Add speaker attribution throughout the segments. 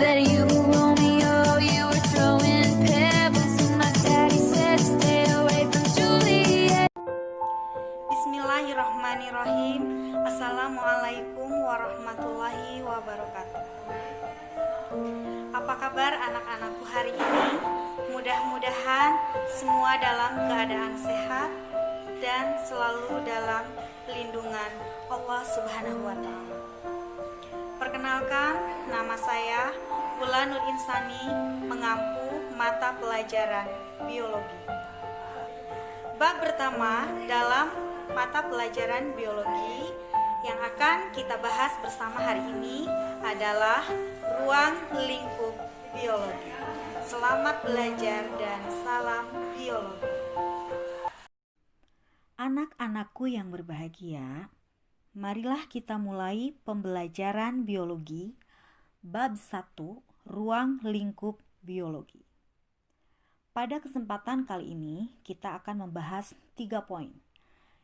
Speaker 1: Bet you were Romeo, you were throwing pebbles, and my daddy said stay away from Juliet.
Speaker 2: Bismillahirrahmanirrahim. Assalamualaikum warahmatullahi wabarakatuh. Apa kabar anak-anakku hari ini? Mudah-mudahan semua dalam keadaan sehat dan selalu dalam lindungan Allah Subhanahu wa Ta'ala. Perkenalkan, nama saya Ula Nur Insani, mengampu mata pelajaran biologi. Bab pertama dalam mata pelajaran biologi yang akan kita bahas bersama hari ini adalah ruang lingkup biologi. Selamat belajar dan salam biologi. Anak-anakku yang berbahagia, marilah kita mulai pembelajaran biologi bab 1, ruang lingkup biologi. Pada kesempatan kali ini kita akan membahas 3 poin.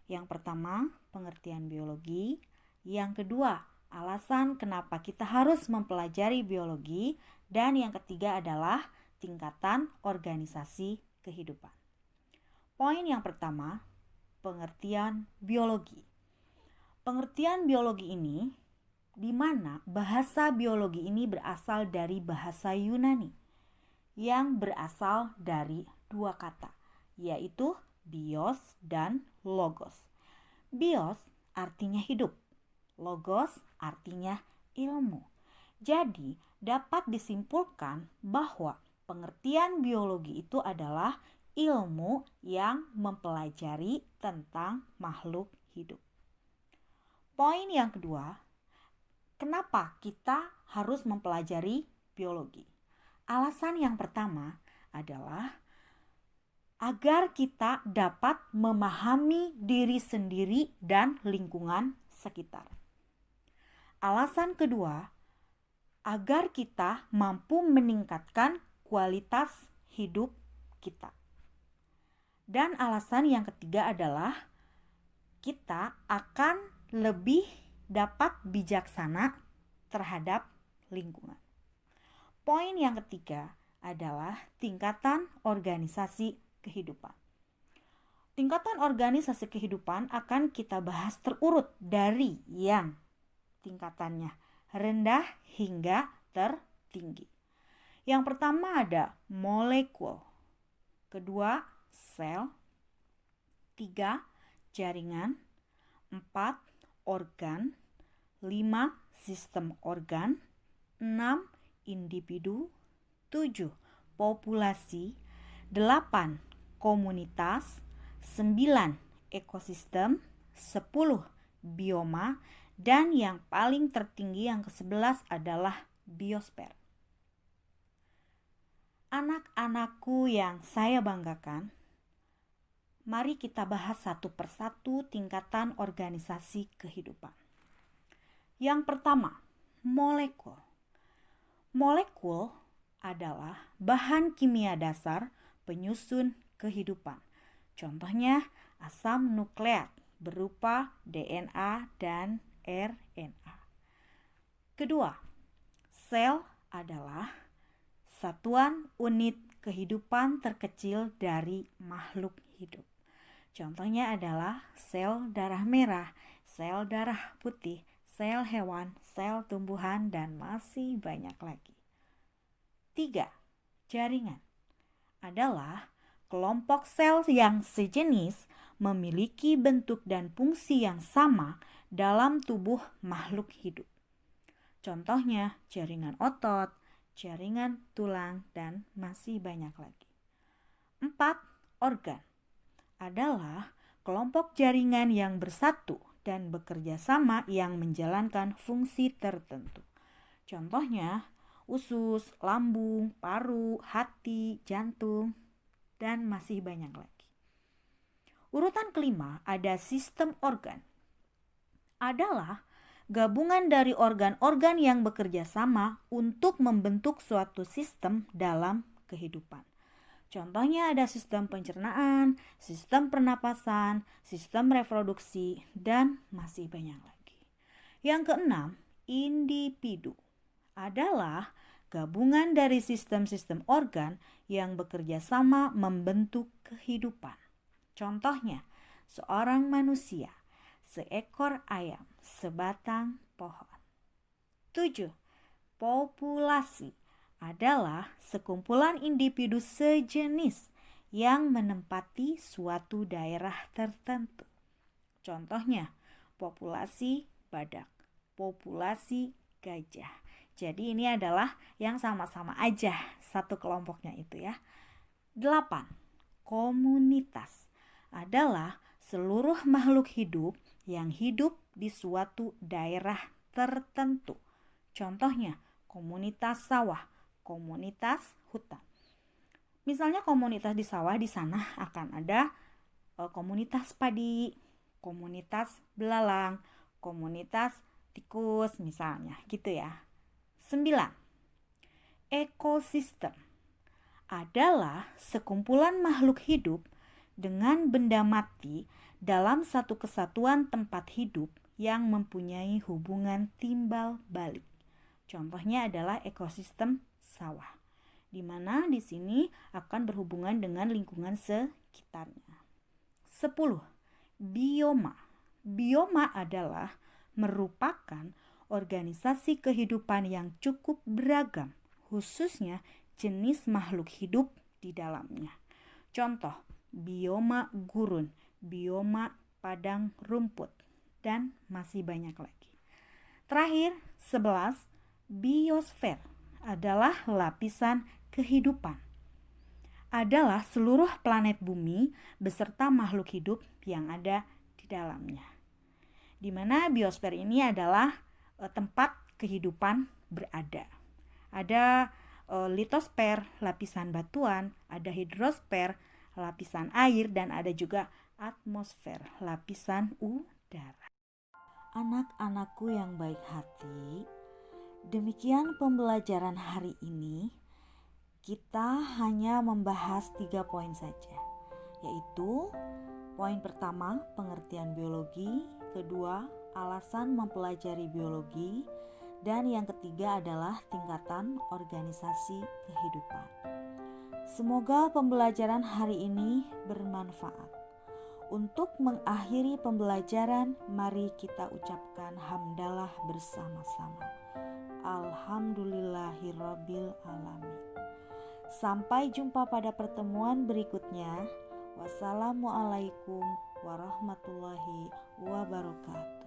Speaker 2: Yang pertama, pengertian biologi. Yang kedua, alasan kenapa kita harus mempelajari biologi. Dan yang ketiga adalah tingkatan organisasi kehidupan. Poin yang pertama, pengertian biologi. Pengertian biologi ini, di mana bahasa biologi ini berasal dari bahasa Yunani yang berasal dari 2 kata, yaitu bios dan logos. Bios artinya hidup, logos artinya ilmu. Jadi, dapat disimpulkan bahwa pengertian biologi itu adalah ilmu yang mempelajari tentang makhluk hidup. Poin yang kedua, kenapa kita harus mempelajari biologi? Alasan yang pertama adalah agar kita dapat memahami diri sendiri dan lingkungan sekitar. Alasan kedua, agar kita mampu meningkatkan kualitas hidup kita. Dan alasan yang ketiga adalah kita akan lebih dapat bijaksana terhadap lingkungan. Poin yang ketiga adalah tingkatan organisasi kehidupan. Tingkatan organisasi kehidupan akan kita bahas terurut dari yang tingkatannya rendah hingga tertinggi. Yang pertama ada molekul, kedua sel, 3 jaringan, 4 organ, 5 sistem organ, 6 individu, 7 populasi, 8 komunitas, 9 ekosistem, 10 bioma, dan yang paling tertinggi yang ke-11 adalah biosfer. Anak-anakku yang saya banggakan, mari kita bahas satu persatu tingkatan organisasi kehidupan. Yang pertama, molekul. Molekul adalah bahan kimia dasar penyusun kehidupan. Contohnya asam nukleat berupa DNA dan RNA. Kedua, sel adalah satuan unit kehidupan terkecil dari makhluk hidup. Contohnya adalah sel darah merah, sel darah putih, sel hewan, sel tumbuhan, dan masih banyak lagi. 3. Jaringan adalah kelompok sel yang sejenis memiliki bentuk dan fungsi yang sama dalam tubuh makhluk hidup. Contohnya jaringan otot, jaringan tulang, dan masih banyak lagi. 4. Organ adalah kelompok jaringan yang bersatu dan bekerja sama yang menjalankan fungsi tertentu. Contohnya usus, lambung, paru, hati, jantung, dan masih banyak lagi. Urutan kelima ada sistem organ. Adalah gabungan dari organ-organ yang bekerja sama untuk membentuk suatu sistem dalam kehidupan. Contohnya ada sistem pencernaan, sistem pernapasan, sistem reproduksi, dan masih banyak lagi. Yang keenam, individu adalah gabungan dari sistem-sistem organ yang bekerja sama membentuk kehidupan. Contohnya, seorang manusia, seekor ayam, sebatang pohon. 7. Populasi adalah sekumpulan individu sejenis yang menempati suatu daerah tertentu. Contohnya, populasi badak, populasi gajah. Jadi ini adalah yang sama-sama aja satu kelompoknya itu ya. 8. Komunitas adalah seluruh makhluk hidup yang hidup di suatu daerah tertentu. Contohnya, komunitas sawah, komunitas hutan. Misalnya komunitas di sawah, di sana akan ada komunitas padi, komunitas belalang, komunitas tikus misalnya gitu ya. 9. Ekosistem adalah sekumpulan makhluk hidup dengan benda mati dalam satu kesatuan tempat hidup yang mempunyai hubungan timbal balik. Contohnya adalah ekosistem sawah, di mana di sini akan berhubungan dengan lingkungan sekitarnya. 10. Bioma. Bioma adalah merupakan organisasi kehidupan yang cukup beragam, khususnya jenis makhluk hidup di dalamnya. Contoh, bioma gurun, bioma padang rumput, dan masih banyak lagi. Terakhir, 11. Biosfer adalah lapisan kehidupan. Adalah seluruh planet bumi beserta makhluk hidup yang ada di dalamnya. Di mana biosfer ini adalah tempat kehidupan berada. Ada litosfer, lapisan batuan, ada hidrosfer, lapisan air, dan ada juga atmosfer, lapisan udara. Anak-anakku yang baik hati, demikian pembelajaran hari ini. Kita hanya membahas 3 poin saja, yaitu poin pertama, pengertian biologi, kedua, alasan mempelajari biologi, dan yang ketiga adalah tingkatan organisasi kehidupan. Semoga pembelajaran hari ini bermanfaat. Untuk mengakhiri pembelajaran, mari kita ucapkan hamdalah bersama-sama. Alhamdulillahirabbil alamin. Sampai jumpa pada pertemuan berikutnya. Wassalamualaikum warahmatullahi wabarakatuh.